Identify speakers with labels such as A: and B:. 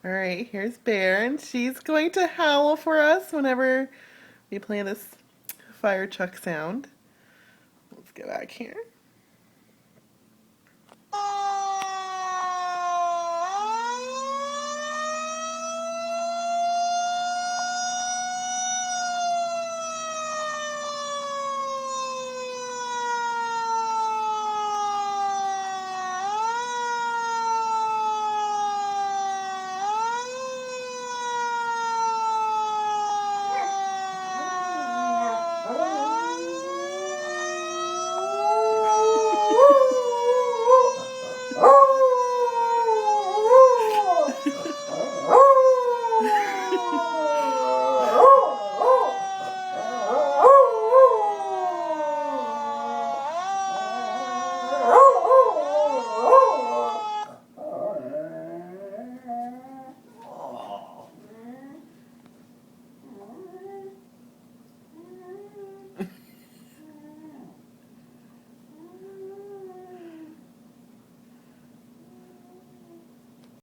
A: All right, here's Bear, and she's going to howl for us whenever we play this fire truck sound. Let's go back here.